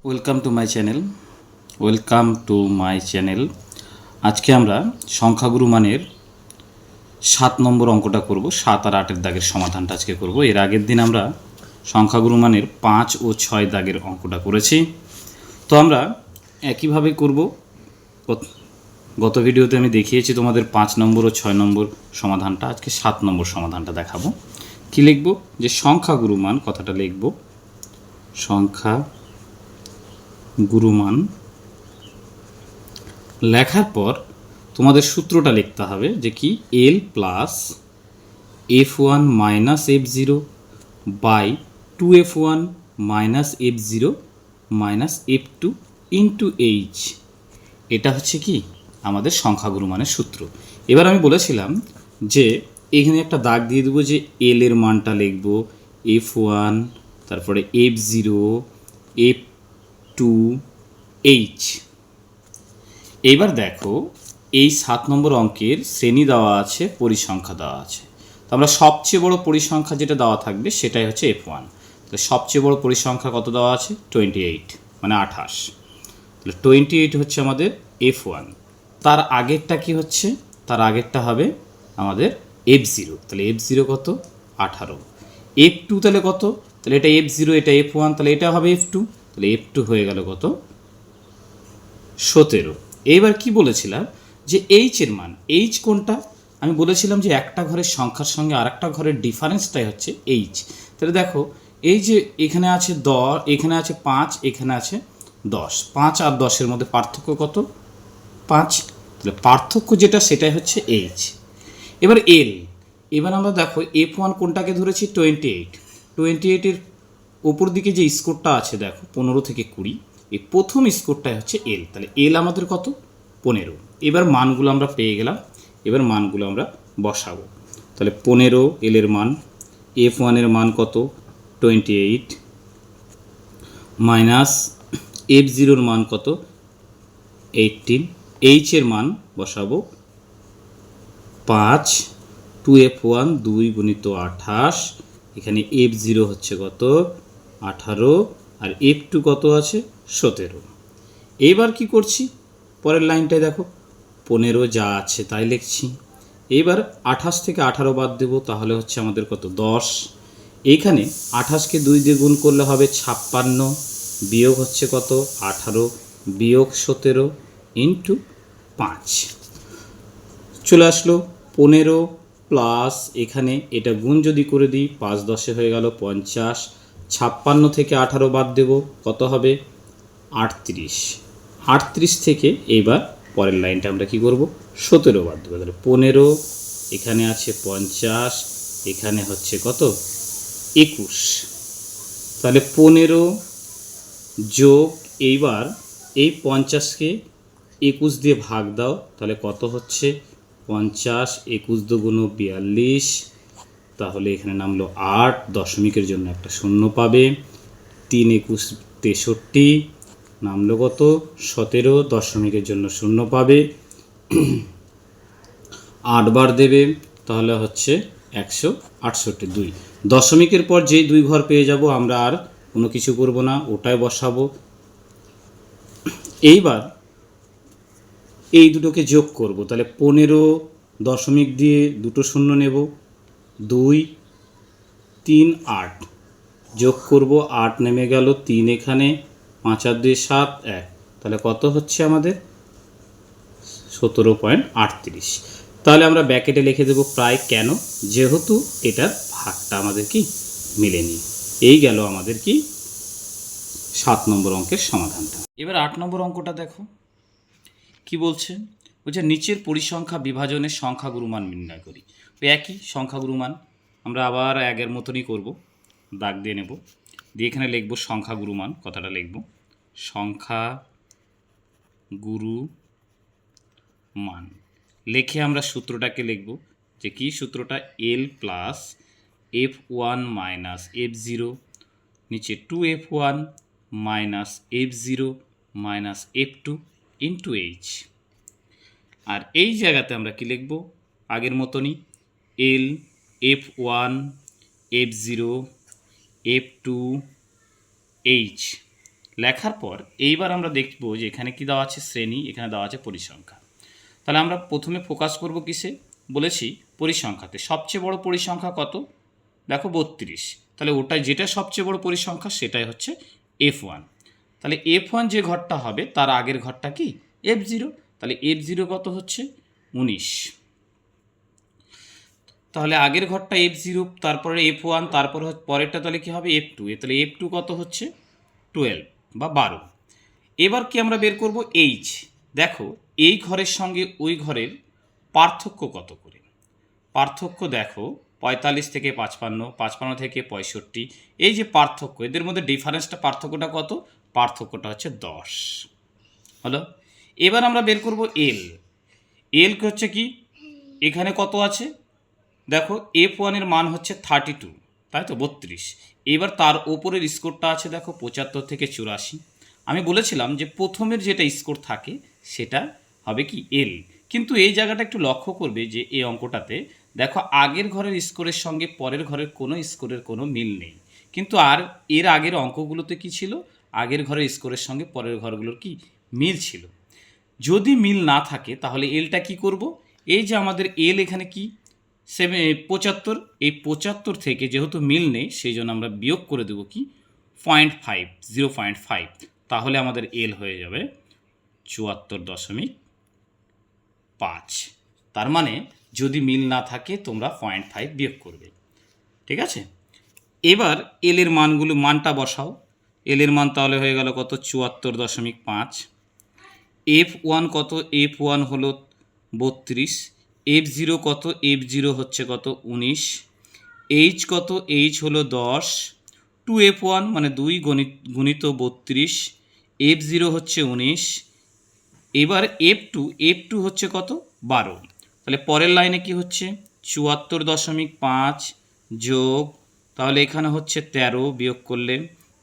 Welcome to my channel. আজকে আমরা সংখ্যাগুরু মানের 7 নম্বর অঙ্কটা করব। 7 আর 8-এর দাগের সমাধানটা আজকে করব। এর আগের দিন আমরা সংখ্যাগুরু মানের 5 ও 6 দাগের অঙ্কটা করেছি। তো আমরা একইভাবে করব। গত ভিডিওতে আমি দেখিয়েছি তোমাদের 5 নম্বর ও 6 নম্বর সমাধানটা। আজকে 7 নম্বর সমাধানটা দেখাবো। কি লিখব? যে সংখ্যাগুরু মান কথাটা লিখব, সংখ্যা গুরুমান লেখার পর তোমাদের সূত্রটা লিখতে হবে যে কি L plus f1 minus f0 by 2f1 minus f0 minus f2 into H. এটা হচ্ছে কি আমাদের সংখ্যাগুরু মানের সূত্র। এবার আমি বলেছিলাম যে এখানে একটা দাগ দিয়ে দেবো যে এল এর মানটা লিখব f1, তারপরে f0, f2, এইচ। এইবার দেখো এই 7 নম্বর অঙ্কের শ্রেণী দেওয়া আছে, পরিসংখ্যা দেওয়া আছে। তো আমরা সবচেয়ে বড় পরিসংখ্যা যেটা দেওয়া থাকবে সেটাই হচ্ছে f1। তাহলে সবচেয়ে বড় পরিসংখ্যা কত দেওয়া আছে? 28, মানে 28। তাহলে 28 হচ্ছে আমাদের f1। তার আগেরটা কি হচ্ছে? তার আগেরটা হবে আমাদের f0। তাহলে f0 কত? 18। f2 তাহলে কত? তাহলে এটা f0, এটা f1, তাহলে এটা হবে f2। তাহলে f2 হয়ে গেল কত? 17। এইবার কি বলেছিলাম যে এইচ এর মান, এইচ কোনটা? আমি বলেছিলাম যে একটা ঘরের সংখ্যার সঙ্গে আরেকটা ঘরের ডিফারেন্সটাই হচ্ছে এইচ। তাহলে দেখো এই যে এখানে আছে 10, এখানে আছে 5, এখানে আছে 10। 5 আর 10-এর মধ্যে পার্থক্য কত? 5। তাহলে পার্থক্য যেটা সেটাই হচ্ছে এইচ। এবার এল, এবার আমরা দেখো f1 কোনটাকে ধরেছি? 28। 28-এর ওপর দিকে যে স্কোরটা আছে দেখো 15 থেকে 20, এই প্রথম স্কোরটাই হচ্ছে এল। তাহলে এল আমাদের কত? 15। এবার মানগুলো আমরা পেয়ে গেলাম, এবার মানগুলো আমরা বসাবো। তাহলে 15 এল এর মান, f1 এর মান কত? 28, মাইনাস f0-র মান কত? 18, এইচ এর মান বসাবো 5, 2f1 2 গুণিত 28, এখানে f0 হচ্ছে কত? 18, আর f2 কত আছে? 17। এইবার কি করছি? পরের লাইনটায় দেখো 15 যা আছে তাই লিখছি। এইবার 28 থেকে 18 বাদ দেবো, তাহলে হচ্ছে আমাদের কত? 10। এইখানে 28-কে 2 দিয়ে গুণ করলে হবে 56, বিয়োগ হচ্ছে কত? 18 বিয়োগ 17 ইন্টু 5। চলে আসলো 15 প্লাস এখানে এটা গুণ যদি করে দিই 5 10-এ হয়ে গেল 50। 56 থেকে 18 বাদ দেব, কত হবে? 38। 38 থেকে এইবার পরের লাইনটা আমরা কি করব? 17 বাদ দেবো। তাহলে 15, এখানে আছে 50, এখানে হচ্ছে কত? 21। তাহলে 15 যোগ, এইবার এই 50-কে 21 দিয়ে ভাগ দাও, তাহলে কত হচ্ছে? 50, 21 দুগুণ 42, তাহলে এখানে নামলো 8, দশমিকের জন্য একটা শূন্য পাবে। 3 21 63, নামলো কত? 17, দশমিকের জন্য শূন্য পাবে। 8 বার দেবে, তাহলে হচ্ছে 168। 2 দশমিকের পর যেই 2 ঘর পেয়ে যাব আমরা আর কোনো কিছু করব না, ওটাই বসাবো। এইবার এই দুটোকে যোগ করব, তাহলে 15 দশমিক দিয়ে দুটো শূন্য নেব, 2 3 8 যোগ করব, 8 নেমে গেল, 3 এখানে, 5 আর 2 7 1, তাহলে কত হচ্ছে আমাদের? 17.38। তাহলে আমরা ব্র্যাকেটে লিখে দেব প্রায়। কেন? যেহেতু এটার ভাগটা আমাদের কি মিলেনি। এই গেল আমাদের কি 7 নম্বর অঙ্কের সমাধানটা। এবার 8 নম্বর অঙ্কটা দেখো কি বলছে। বলছে নিচের পরিসংখ্যা বিভাজনের সংখ্যাগুরু মান নির্ণয় করি। ওই একই সংখ্যাগুরু মান আমরা আবার আগের মতনই করব, দাগ দিয়ে নেব, দিয়ে এখানে লিখব সংখ্যাগুরু মান, কথাটা লিখব সংখ্যা গুরু মান। লিখে আমরা সূত্রটাকে লিখব যে কি সূত্রটা? এল প্লাস f1 মাইনাস f0, নিচে 2f1 minus f0 minus f2 into H. আর এই জায়গাতে আমরা কি লিখব? আগের মতনই এল, f1, f0, f2, এইচ লেখার পর এইবার আমরা দেখব যে এখানে কি দেওয়া আছে, শ্রেণী, এখানে দেওয়া আছে পরিসংখ্যা। তাহলে আমরা প্রথমে ফোকাস করব কিসে, বলেছি পরিসংখ্যাতে। সবচেয়ে বড় পরিসংখ্যা কত, দেখো 32। তাহলে ওটাই যেটা সবচেয়ে বড় পরিসংখ্যা সেটাই হচ্ছে F1। তাহলে F1 যে ঘরটা হবে তার আগের ঘরটা কি F0। তাহলে F0 কত হচ্ছে 19। তাহলে আগের ঘরটা F0, তারপরে F1, তারপরে পরেরটা তাহলে কী হবে F2। তাহলে F2 কত হচ্ছে 12 বা 12। এবার কি আমরা বের করব H। দেখো এই ঘরের সঙ্গে ওই ঘরের পার্থক্য কত করে। পার্থক্য দেখো 45 থেকে 55, 55 থেকে 65, এই যে পার্থক্য, এদের মধ্যে ডিফারেন্সটা, পার্থক্যটা কত, পার্থক্যটা হচ্ছে 10 হলো। এবার আমরা বের করব এল। এল হচ্ছে কি, এখানে কত আছে দেখো, F1 এর মান হচ্ছে 32, তাই তো 32। এবার তার ওপরের স্কোরটা আছে দেখো 75 থেকে 84। আমি বলেছিলাম যে প্রথমের যেটা স্কোর থাকে সেটা হবে কি এল। কিন্তু এই জায়গাটা একটু লক্ষ্য করবে যে এই অঙ্কটাতে দেখো আগের ঘরের স্কোরের সঙ্গে পরের ঘরের কোনো স্কোরের কোনো মিল নেই। কিন্তু আর এর আগের অঙ্কগুলোতে কি ছিল, আগের ঘরের স্কোরের সঙ্গে পরের ঘরগুলোর কি মিল ছিল। যদি মিল না থাকে তাহলে এলটা কি করব, এই যে আমাদের এল এখানে কি 75, এই 75 থেকে যেহেতু মিল নেই সেই জন্য আমরা বিয়োগ করে দেবো কি 0.5, 0.5। তাহলে আমাদের এল হয়ে যাবে 74.5। তার মানে যদি মিল না থাকে তোমরা 0.5 বিয়োগ করবে, ঠিক আছে। এবার এল এর মানটা বসাও। এল এর মান তাহলে হয়ে গেল কত 74.5। F1 কত, F1 হলো 32। F0 কত, F0 হচ্ছে কত 19। H কত, H হলো 10। 2F1 মানে 2 গুণিত 32, F0 হচ্ছে 19। এবার F2 হচ্ছে কত 12। তাহলে পরের লাইনে কি হচ্ছে 74.5 যোগ, তাহলে এখানে হচ্ছে 13 বিয়োগ করলে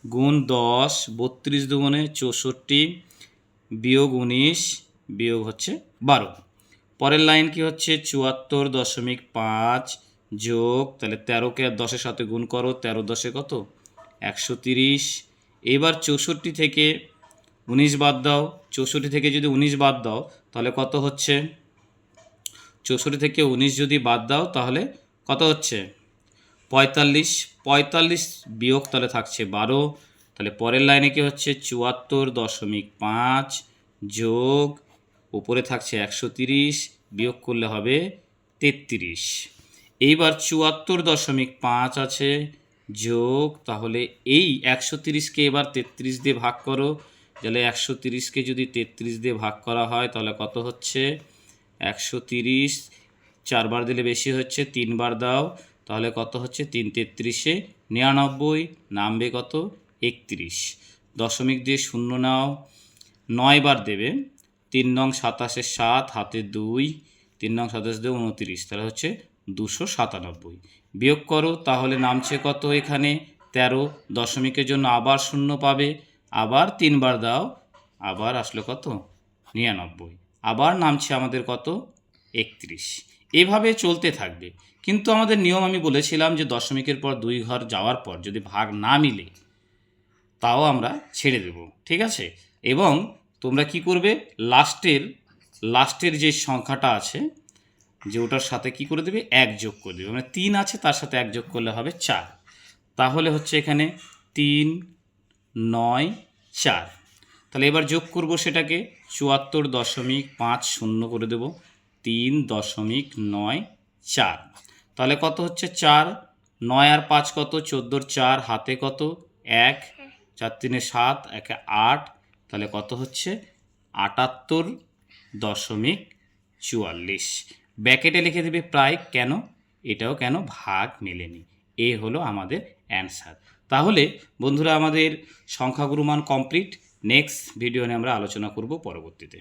গুণ 10, 32 দুগুণে 64 বিয়োগ 19 বিয়োগ হচ্ছে 12। পরের লাইন কি হচ্ছে 74.5 যোগ, তাহলে 13কে আর 10-এর সাথে গুণ করো, 13 10-এ কত 130। এবার 64 থেকে 19 বাদ দাও, 64 থেকে যদি 19 বাদ দাও তাহলে কত হচ্ছে, 64 থেকে 19 যদি বাদ দাও তাহলে কত হচ্ছে 45। 45 বিয়োগ তাহলে থাকছে 12। তাহলে পরের লাইনে কি হচ্ছে 74.5 যোগ, উপরে থাকছে 130 বিয়োগ করলে হবে 33। এইবার 74.5 আছে যোগ, তাহলে এই 130কে এবার 33 দিয়ে ভাগ করো। তাহলে 130কে যদি 33 দিয়ে ভাগ করা হয় তাহলে কত হচ্ছে 130, 4 বার দিলে বেশি হচ্ছে, 3 বার দাও তাহলে কত হচ্ছে 3 33-এ 99, নামবে কত 31। দশমিক দিয়ে শূন্য নাও, 9 বার দেবে, 3 নং 27-এ 7, হাতে 2, 3 নং 27 দিয়ে 29, তাহলে হচ্ছে 297। বিয়োগ করো তাহলে নামছে কত এখানে 13। দশমিকের জন্য আবার শূন্য পাবে, আবার 3 বার দাও, আবার আসলে কত 99, আবার নামছে আমাদের কত 31। এভাবে চলতে থাকবে। কিন্তু আমাদের নিয়ম আমি বলেছিলাম যে দশমিকের পর 2 ঘর যাওয়ার পর যদি ভাগ না মিলে তাও আমরা ছেড়ে দেব, ঠিক আছে। এবং তোমরা কি করবে, লাস্টের যে সংখ্যাটা আছে যে ওটার সাথে কি করে দেবে 1 যোগ করে দেবে, মানে 3 আছে তার সাথে 1 যোগ করলে হবে 4। তাহলে হচ্ছে এখানে 3 9 4। তাহলে এবার যোগ করব সেটাকে 74.50 করে দেব, 3.94। তাহলে কত হচ্ছে 4, 9 আর 5 কত 14, 4 হাতে কত 1, 4 3 7, 1 8, তাহলে কত হচ্ছে 78.44। ব্র্যাকেটে লিখে দেবে প্রায়, কেন এটাও কেন ভাগ মেলেনি। এ হলো আমাদের অ্যান্সার। তাহলে বন্ধুরা আমাদের সংখ্যাগুরু মান কমপ্লিট। নেক্সট ভিডিও নিয়ে আমরা আলোচনা করব পরবর্তীতে।